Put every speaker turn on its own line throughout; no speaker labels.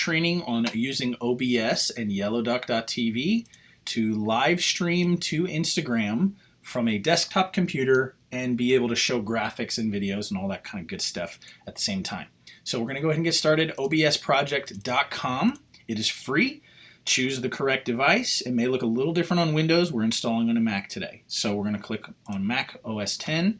training on using OBS and Yellowduck.tv to live stream to Instagram from a desktop computer and be able to show graphics and videos and all that kind of good stuff at the same time. So we're going to go ahead and get started. obsproject.com. It is free. Choose the correct device. It may look a little different on Windows. We're installing on a Mac today. So we're going to click on Mac OS X.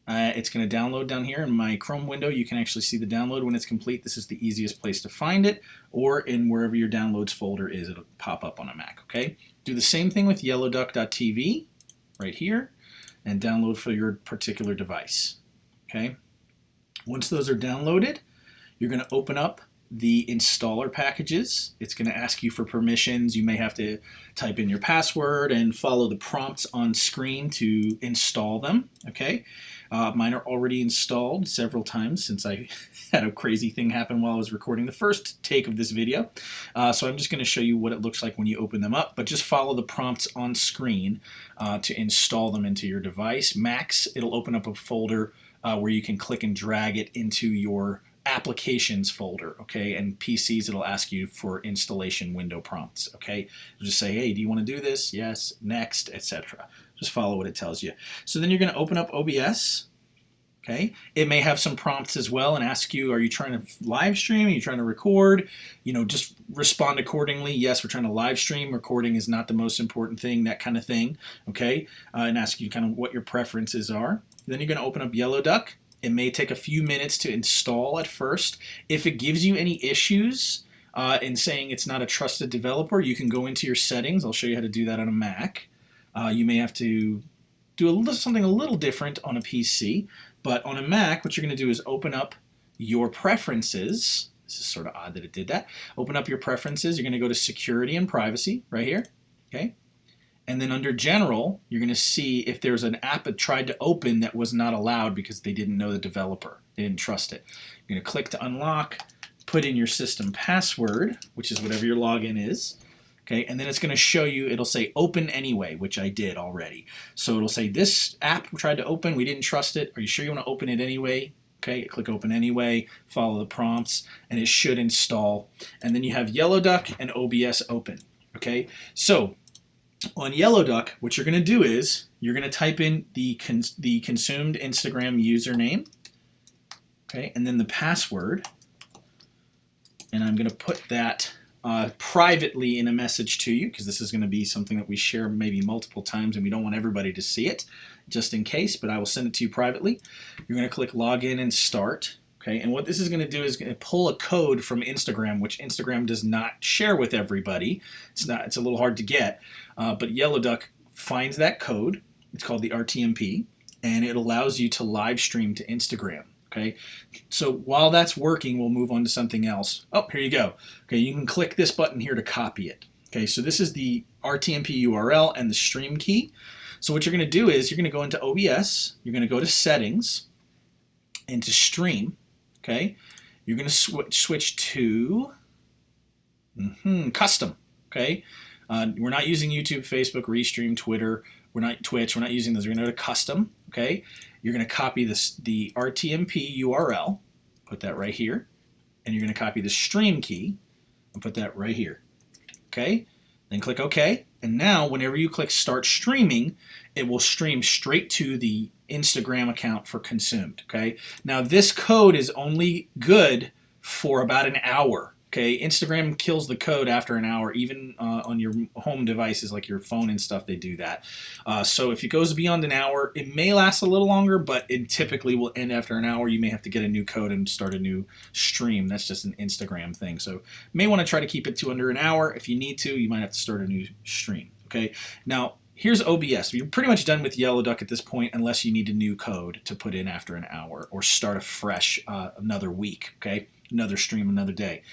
It's going to download down here in my Chrome window. You can actually see the download when it's complete. This is the easiest place to find it, or in wherever your downloads folder is, it'll pop up on a Mac. Okay. Do the same thing with Yellowduck.tv right here, and download for your particular device. Okay. Once those are downloaded, you're going to open up the installer packages. It's going to ask you for permissions. You may have to type in your password and follow the prompts on screen to install them. Okay, mine are already installed several times since I had a crazy thing happen while I was recording the first take of this video. So I'm just going to show you what it looks like when you open them up, but just follow the prompts on screen to install them into your device. Macs, it'll open up a folder where you can click and drag it into your applications folder, okay, and PCs, it'll ask you for installation window prompts, okay. It'll just say, hey, do you want to do this? Yes, next, etc. Just follow what it tells you. So then you're going to open up OBS, okay. It may have some prompts as well and ask you, are you trying to live stream? Are you trying to record? You know, just respond accordingly. Yes, we're trying to live stream. Recording is not the most important thing, that kind of thing, okay, and ask you kind of what your preferences are. Then you're going to open up Yellowduck. It may take a few minutes to install at first. If it gives you any issues in saying it's not a trusted developer, you can go into your settings. I'll show you how to do that on a Mac. You may have to do something a little different on a PC, but on a Mac, what you're going to do is open up your preferences. This is sort of odd that it did that. Open up your preferences. You're going to go to security and privacy right here. Okay. And then under General, you're going to see if there's an app it tried to open that was not allowed because they didn't know the developer. They didn't trust it. You're going to click to unlock, put in your system password, which is whatever your login is. Okay, and then it's going to show you, it'll say open anyway, which I did already. So it'll say this app we tried to open, we didn't trust it. Are you sure you want to open it anyway? Okay, click open anyway, follow the prompts, and it should install. And then you have Yellowduck and OBS open. Okay, so on Yellowduck, what you're going to do is you're going to type in the consumed Instagram username, okay, and then the password, and I'm going to put that privately in a message to you because this is going to be something that we share maybe multiple times and we don't want everybody to see it just in case, but I will send it to you privately. You're going to click login and start. Okay, and what this is going to do is going to pull a code from Instagram, which Instagram does not share with everybody. It's a little hard to get, but Yellowduck finds that code. It's called the RTMP, and it allows you to live stream to Instagram. Okay, so while that's working, we'll move on to something else. Oh, here you go. Okay, you can click this button here to copy it. Okay, so this is the RTMP URL and the stream key. So what you're going to do is you're going to go into OBS. You're going to go to Settings, into Stream. Okay, you're going to switch to Custom. Okay, we're not using YouTube, Facebook, Restream, Twitter. We're not Twitch. We're not using those. We're going to go to Custom. Okay, you're going to copy the RTMP URL, put that right here, and you're going to copy the stream key and put that right here. Okay, then click OK, and now whenever you click Start Streaming, it will stream straight to the Instagram account for consumed. Okay, now this code is only good for about an hour. Okay, Instagram kills the code after an hour, even on your home devices like your phone and stuff, they do that. So if it goes beyond an hour, it may last a little longer, but it typically will end after an hour. You may have to get a new code and start a new stream. That's just an Instagram thing. So you may want to try to keep it to under an hour. If you need to, you might have to start a new stream. Okay, now here's OBS. You're pretty much done with Yellowduck at this point unless you need a new code to put in after an hour or start afresh another week, okay? Another stream, another day.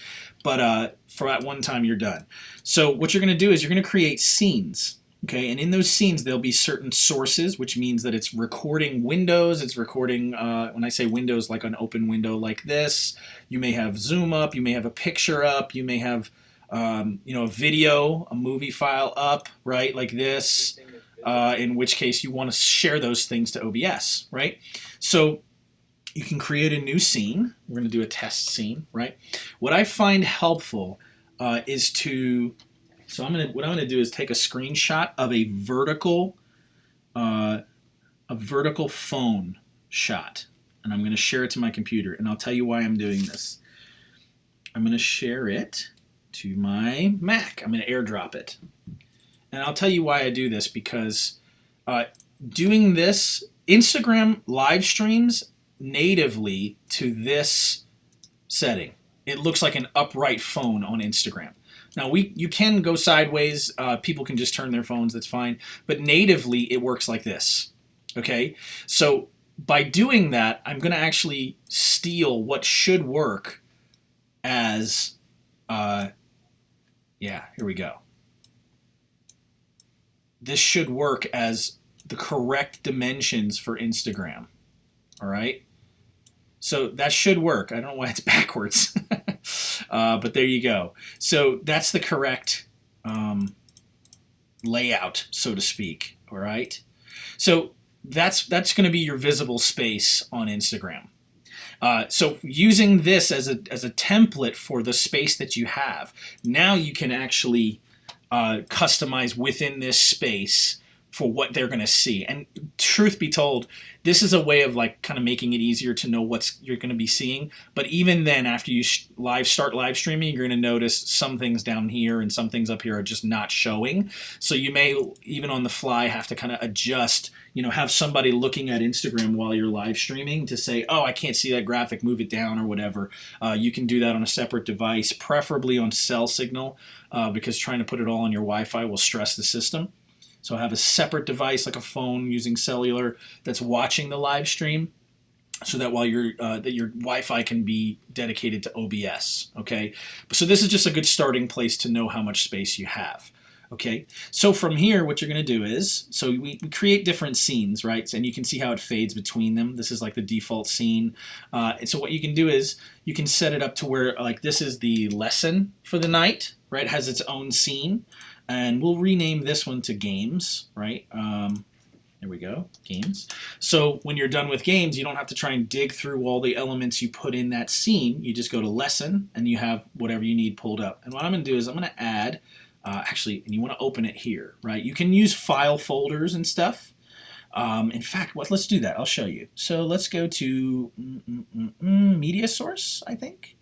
But for that one time, you're done. So what you're going to do is you're going to create scenes, okay? And in those scenes, there'll be certain sources, which means that it's recording windows. It's recording, when I say windows, like an open window like this. You may have zoom up. You may have a picture up. You may have a video, a movie file up, right, like this, in which case you want to share those things to OBS, right? So you can create a new scene. We're going to do a test scene, right? What I find helpful is to, so what I'm going to do is take a screenshot of a vertical phone shot, and I'm going to share it to my computer, and I'll tell you why I'm doing this. I'm going to share it to my Mac. I'm going to airdrop it. And I'll tell you why I do this, because doing this, Instagram live streams natively to this setting. It looks like an upright phone on Instagram. Now, you can go sideways. People can just turn their phones. That's fine. But natively, it works like this. Okay? So by doing that, I'm going to actually steal what should work as, yeah, here we go. This should work as the correct dimensions for Instagram. All right? So that should work. I don't know why it's backwards. But there you go. So that's the correct layout, so to speak. All right? So that's going to be your visible space on Instagram. So using this as a template for the space that you have, now you can actually customize within this space for what they're going to see. And truth be told, this is a way of like kind of making it easier to know what you're going to be seeing. But even then, after you start live streaming, you're going to notice some things down here and some things up here are just not showing. So you may, even on the fly, have to kind of adjust, have somebody looking at Instagram while you're live streaming to say, oh, I can't see that graphic, move it down or whatever. You can do that on a separate device, preferably on cell signal, because trying to put it all on your Wi-Fi will stress the system. So have a separate device like a phone using cellular that's watching the live stream, so that while that your Wi-Fi can be dedicated to OBS. Okay, so this is just a good starting place to know how much space you have. Okay, so from here, what you're going to do is, so we create different scenes, right? And you can see how it fades between them. This is like the default scene. And so what you can do is you can set it up to where like this is the lesson for the night, right? It has its own scene. And we'll rename this one to games, right? There we go, games. So when you're done with games, you don't have to try and dig through all the elements you put in that scene. You just go to lesson, and you have whatever you need pulled up. And what I'm going to do is I'm going to add, actually, and you want to open it here, right? You can use file folders and stuff. In fact, let's do that. I'll show you. So let's go to media source, I think.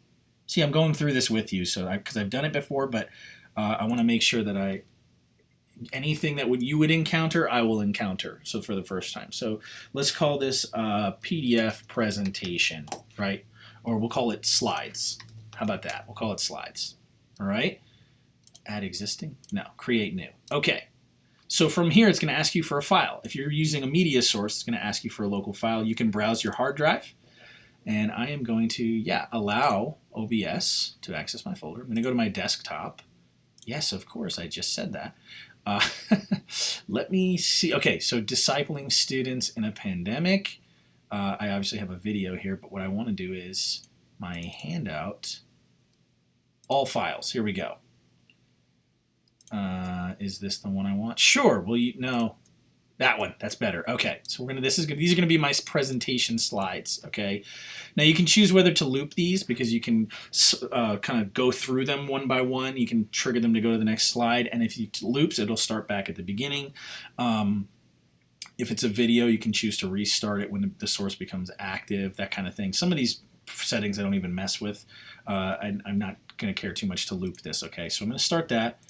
See, I'm going through this with you, so because I've done it before, but I want to make sure that anything that you would encounter, I will encounter. So for the first time. So let's call this PDF presentation, right? Or we'll call it slides. How about that? We'll call it slides. All right. Add existing? No. Create new. Okay. So from here, it's going to ask you for a file. If you're using a media source, it's going to ask you for a local file. You can browse your hard drive. And I am going to, allow OBS to access my folder. I'm going to go to my desktop. Yes, of course, I just said that. Let me see. Okay, so discipling students in a pandemic. I obviously have a video here, but what I want to do is my handout, all files. Here we go. Is this the one I want? Sure. Well, no, that one. That's better. Okay, so these are gonna be my presentation slides. Okay, now you can choose whether to loop these, because you can kind of go through them one by one. You can trigger them to go to the next slide, and if you loops, it'll start back at the beginning. If it's a video, you can choose to restart it when the source becomes active. That kind of thing. Some of these settings I don't even mess with. I'm not gonna care too much to loop this. Okay, so I'm gonna start that.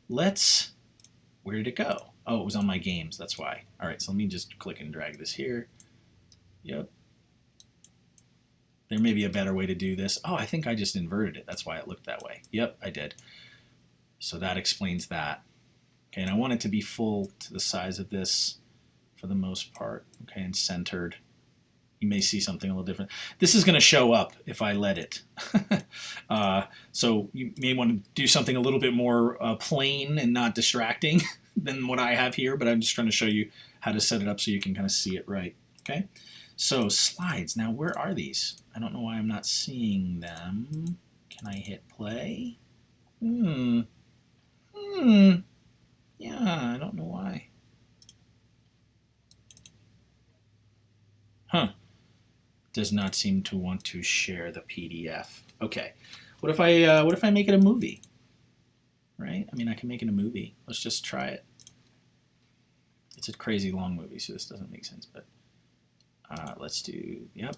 Where did it go? Oh, it was on my games, that's why. All right, so let me just click and drag this here. Yep. There may be a better way to do this. Oh, I think I just inverted it. That's why it looked that way. Yep, I did. So that explains that. Okay, and I want it to be full to the size of this for the most part. Okay, and centered. You may see something a little different. This is going to show up if I let it. So you may want to do something a little bit more plain and not distracting than what I have here, but I'm just trying to show you how to set it up so you can kind of see it right. Okay, so slides. Now, where are these? I don't know why I'm not seeing them. Can I hit play? Yeah, I don't know why. Huh. Does not seem to want to share the PDF. Okay, what if I make it a movie? Right? I mean, I can make it a movie. Let's just try it. It's a crazy long movie, so this doesn't make sense. But let's do. Yep.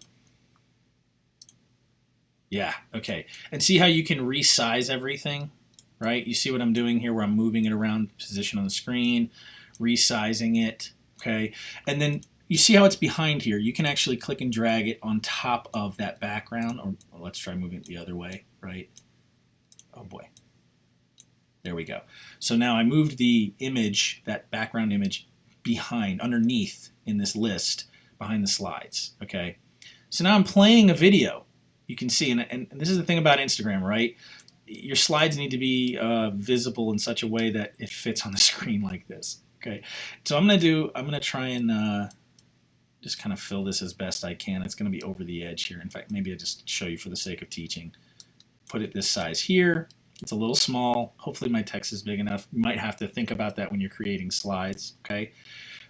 Yeah. Okay. And see how you can resize everything, right? You see what I'm doing here, where I'm moving it around position on the screen, resizing it. Okay, and then you see how it's behind here. You can actually click and drag it on top of that background, or well, let's try moving it the other way, right? Oh boy. There we go. So now I moved the image, that background image, behind, underneath in this list, behind the slides, okay? So now I'm playing a video. You can see, and this is the thing about Instagram, right? Your slides need to be visible in such a way that it fits on the screen like this. Okay, so I'm gonna try and just kind of fill this as best I can. It's gonna be over the edge here. In fact, maybe I'll just show you for the sake of teaching. Put it this size here. It's a little small. Hopefully my text is big enough. You might have to think about that when you're creating slides, okay?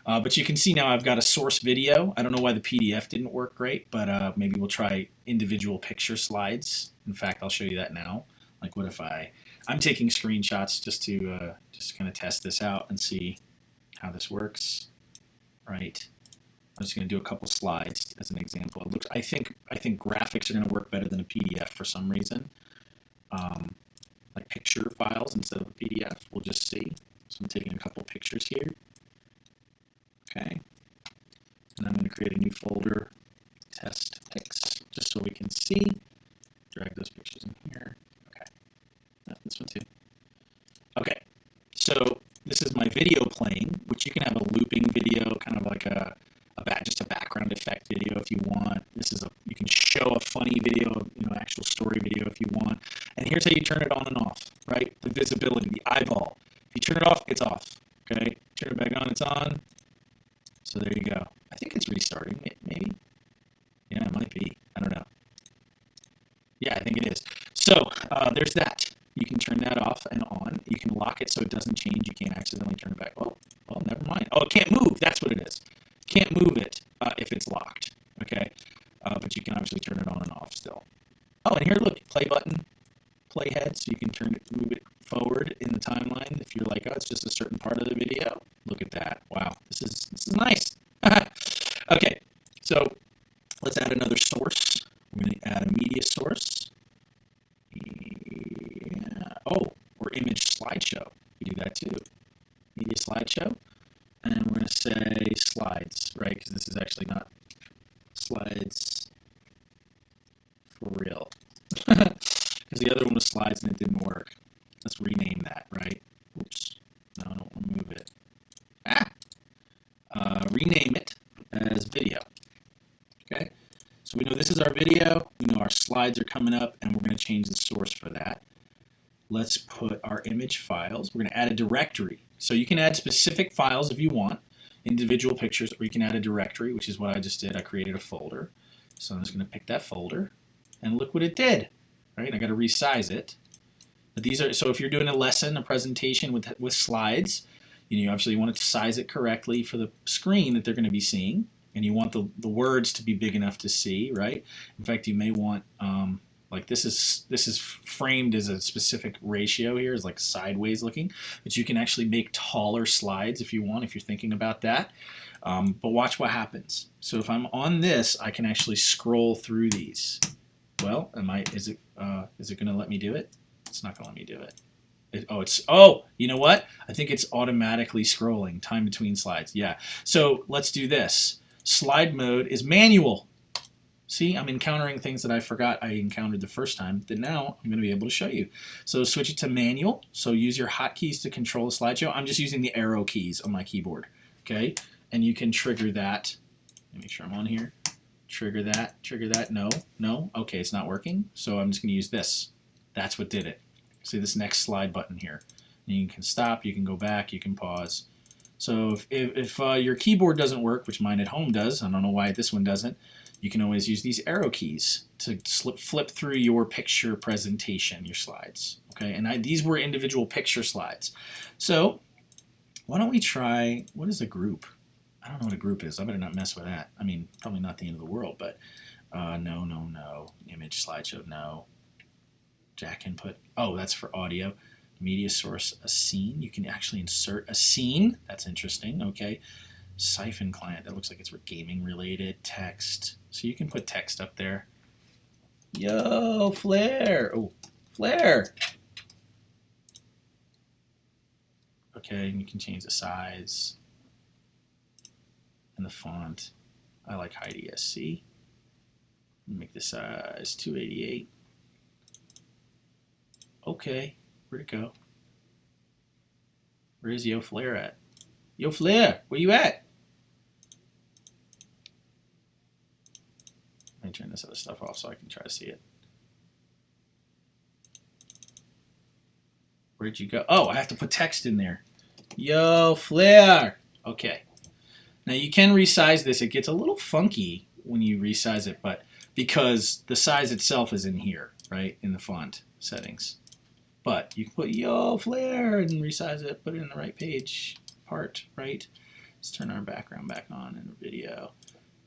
But you can see now I've got a source video. I don't know why the PDF didn't work great, but maybe we'll try individual picture slides. In fact, I'll show you that now. Like what if I'm taking screenshots just to kind of test this out and see how this works, right? I'm just going to do a couple slides as an example. It looks, I think graphics are going to work better than a PDF for some reason, like picture files instead of a PDF. We'll just see. So I'm taking a couple pictures here, okay, and I'm going to create a new folder, test pics, just so we can see. Drag those pictures in here. Okay, this one too. Okay, so this is my video playing, which you can have a looping video, kind of like just a background effect video if you want. This is you can show a funny video, actual story video if you want. And here's how you turn it on and off, right? The visibility, the eyeball. If you turn it off, it's off. Okay, turn it back on, it's on. So there you go. I think it's restarting it, maybe. Yeah, it might be. I don't know. Yeah, I think it is. So there's that. You can turn that off and on. You can lock it so it doesn't change. You can't accidentally turn it back. Oh, well, never mind. Oh, it can't move. That's what it is. Can't move it if it's locked. Okay, but you can obviously turn it on and off still. Oh, and here, look, play button, play head, so you can move it forward in the timeline if you're like, oh, it's just a certain part of the video. Look at that. Wow, this is nice. Okay, so let's add another source. We're going to add a media source. Yeah. Oh, or image slideshow. We do that too. Media slideshow. And we're going to say slides, right? Because this is actually not slides for real. Because the other one was slides and it didn't work. Let's rename that, right? Oops. No, I don't want to move it. Rename it as video. Okay? So we know this is our video. We know our slides are coming up, and we're going to change the source for that. Let's put our image files. We're going to add a directory. So you can add specific files if you want, individual pictures, or you can add a directory, which is what I just did. I created a folder. So I'm just going to pick that folder, and look what it did. Right? I got to resize it. But these are, so if you're doing a lesson, a presentation with slides, you obviously want to size it correctly for the screen that they're going to be seeing, and you want the words to be big enough to see, right? In fact, you may want like this is framed as a specific ratio here, is like sideways looking, but you can actually make taller slides if you want, if you're thinking about that. But watch what happens. So if I'm on this, I can actually scroll through these. Well, is it going to let me do it? It's not going to let me do it. You know what? I think it's automatically scrolling, time between slides. Yeah. So let's do this. Slide mode is manual. See, I'm encountering things that I forgot I encountered the first time that now I'm going to be able to show you. So switch it to manual. So use your hotkeys to control the slideshow. I'm just using the arrow keys on my keyboard. Okay. And you can trigger that. Let me make sure I'm on here. Trigger that. No. Okay, it's not working. So I'm just going to use this. That's what did it. See this next slide button here. And you can stop, you can go back, you can pause. So if your keyboard doesn't work, which mine at home does, I don't know why this one doesn't, you can always use these arrow keys to flip through your picture presentation, your slides. Okay, and these were individual picture slides. So why don't we try, what is a group? I don't know what a group is. I better not mess with that. I mean, probably not the end of the world, but No. Image slideshow, no. Jack input. Oh, that's for audio. Media source, a scene. You can actually insert a scene. That's interesting. Okay. Siphon client. That looks like it's for gaming related. Text. So you can put text up there. Yo, Flare. Oh, Flare. Okay, and you can change the size and the font. I like hide ESC. Make the size 288. Okay, where'd it go? Where is Yo Flare at? Yo Flare, where you at? Let me turn this other stuff off so I can try to see it. Where'd you go? Oh, I have to put text in there. Yo Flare. Okay. Now you can resize this. It gets a little funky when you resize it, but because the size itself is in here, right, in the font settings. But you can put Yo Flare and resize it, put it in the right page part, right? Let's turn our background back on in the video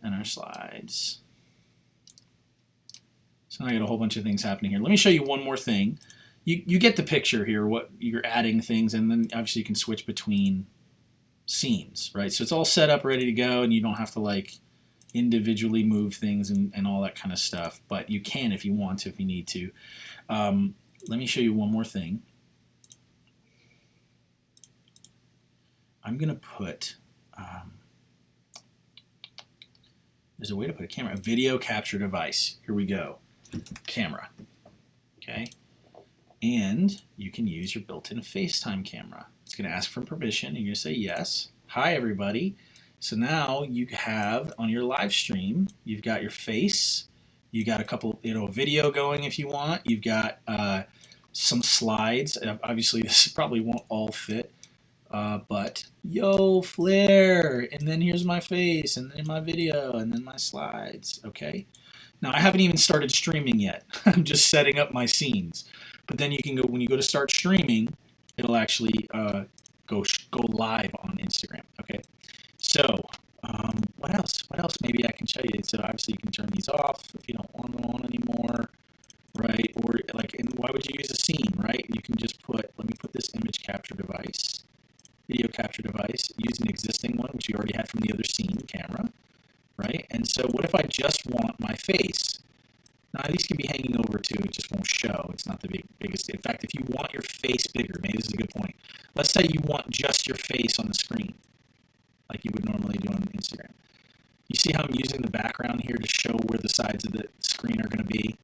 and our slides. So now I got a whole bunch of things happening here. Let me show you one more thing. You get the picture here, what you're adding things, and then obviously you can switch between scenes, right? So it's all set up, ready to go, and you don't have to like individually move things and all that kind of stuff, but you can if you want to, if you need to. Let me show you one more thing. I'm going to put, there's a way to put a camera, a video capture device. Here we go. Camera. Okay. And you can use your built-in FaceTime camera. It's going to ask for permission, and you're going to say yes. Hi, everybody. So now you have on your live stream, you've got your face, you got a couple, video going if you want. You've got some slides. Obviously, this probably won't all fit, but Yo Flare, and then here's my face, and then my video, and then my slides. Okay. Now I haven't even started streaming yet. I'm just setting up my scenes. But then you can go, when you go to start streaming, it'll actually go live on Instagram. Okay. So what else? What else? Maybe I can show you. So obviously you can turn these off if you don't want them on anymore, right? Or like, and why would you use a scene, right? You can just put. Let me put this image capture device, video capture device. Use an existing one which you already had from the other scene camera, right? And so what if I just want my face? Now these can be hanging over too, it just won't show. It's not the biggest. In fact, if you want your face bigger, maybe this is a good point. Let's say you want just your face on the screen, like you would normally do on Instagram. You see how I'm using the background here to show where the sides of the screen are going to be?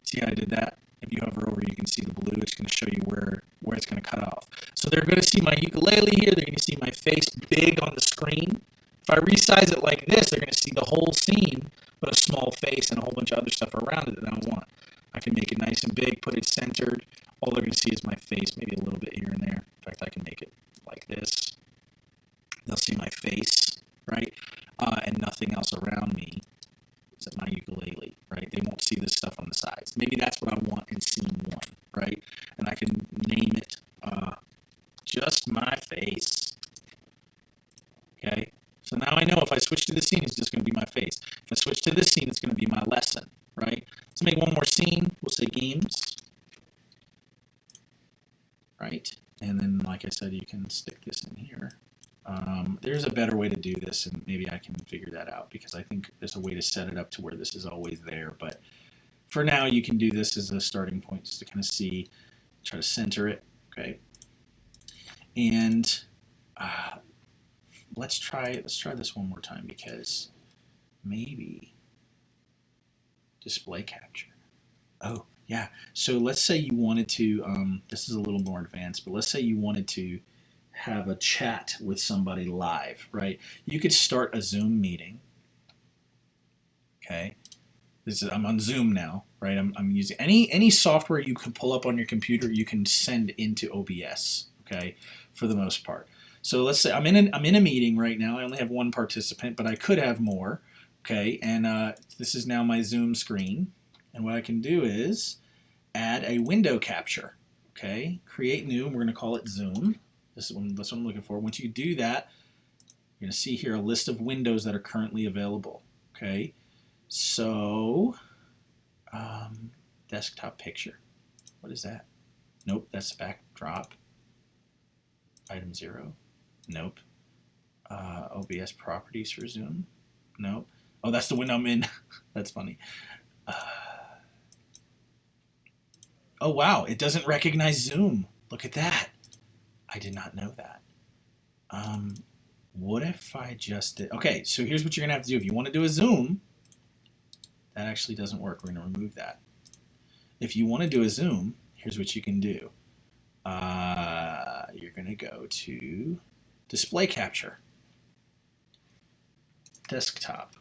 See how I did that? If you hover over, you can see the blue. It's going to show you where it's going to cut off. So they're going to see my ukulele here. They're going to see my face big on the screen. If I resize it like this, they're going to see the whole scene, but a small face and a whole bunch of other stuff around it that I don't want. I can make it nice and big, put it centered. All they're going to see is my face, maybe a little bit here and there. In fact, I can make it like this. They'll see my face, right? And nothing else around me except my ukulele, right? They won't see this stuff on the sides. Maybe that's what I want in scene 1, right? And I can name it just my face, okay? So now I know if I switch to this scene, it's just going to be my face. If I switch to this scene, it's going to be my lesson, right? Let's make one more scene. We'll say games, right? And then, like I said, you can stick this in here. There's a better way to do this, and maybe I can figure that out because I think there's a way to set it up to where this is always there. But for now, you can do this as a starting point just to kind of see, try to center it, okay? And let's try this one more time because maybe display capture. Oh, yeah. So let's say you wanted to, this is a little more advanced, but let's say you wanted to have a chat with somebody live, right? You could start a Zoom meeting. Okay. I'm on Zoom now, right? I'm using any software you can pull up on your computer, you can send into OBS, okay, for the most part. So let's say I'm in a meeting right now. I only have one participant, but I could have more, okay? And this is now my Zoom screen. And what I can do is add a window capture, okay? Create new, and we're going to call it Zoom. That's what I'm looking for. Once you do that, you're going to see here a list of windows that are currently available, okay? So, desktop picture. What is that? Nope, that's backdrop. Item 0. Nope. OBS properties for Zoom. Nope. Oh, that's the window I'm in. That's funny. Oh, wow. It doesn't recognize Zoom. Look at that. I did not know that. What if I just did... Okay, so here's what you're going to have to do. If you want to do a zoom, that actually doesn't work. We're going to remove that. If you want to do a zoom, here's what you can do. You're going to go to display capture, desktop.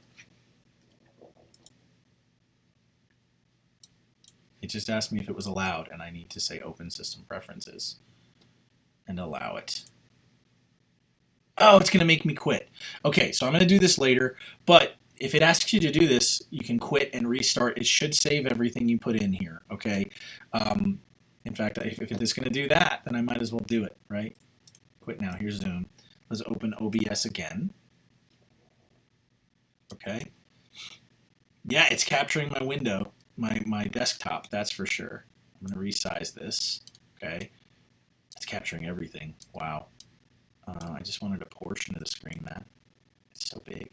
It just asked me if it was allowed, and I need to say open system preferences and allow it. Oh, it's going to make me quit. Okay, so I'm going to do this later, but if it asks you to do this, you can quit and restart. It should save everything you put in here, okay? In fact, if it's going to do that, then I might as well do it, right? Quit now. Here's Zoom. Let's open OBS again. Okay. Yeah, it's capturing my window, my desktop, that's for sure. I'm going to resize this, okay? It's capturing everything. Wow. I just wanted a portion of the screen, man. It's so big.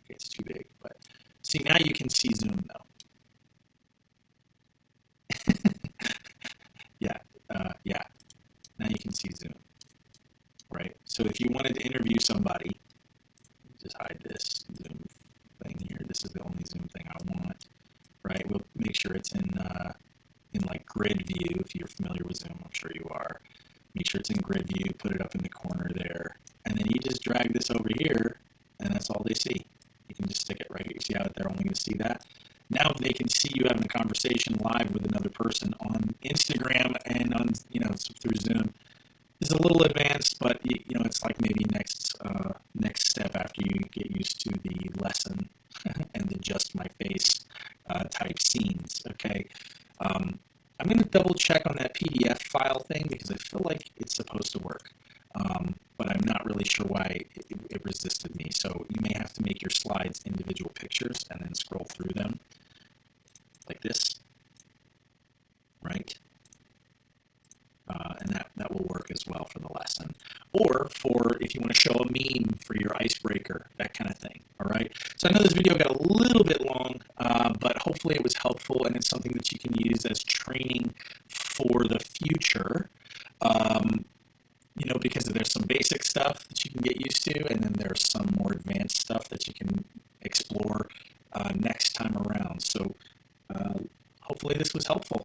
Okay, it's too big, but see, now you can see Zoom though. Yeah, yeah. Now you can see Zoom, right? So if you wanted to interview somebody, just hide this Zoom thing here. This is the only Zoom thing I want, right? We'll make sure it's in like grid view. If you're familiar with Zoom, I'm sure you are. Make sure it's in grid view, put it up in the corner there, and then you just drag this over here, and that's all they see. You can just stick it right here. See how they're only going to see that? Now they can see you having a conversation live with another person on Instagram and on, through Zoom. It's a little advanced, but it's like maybe next step after you get used to the lesson and the just my face type scenes. Okay. I'm going to double check on that PDF file thing because I feel like it's supposed to work, but I'm not really sure why it resisted me. So you may have to make your slides individual pictures and then scroll through them like this, right? And that will work as well for the lesson. Or for if you want to show a meme for your icebreaker, that kind of thing, all right? So I know this video got a little bit long, but hopefully it was helpful and it's something that you can use as training for the future, because there's some basic stuff that you can get used to, and then there's some more advanced stuff that you can explore next time around. So hopefully this was helpful.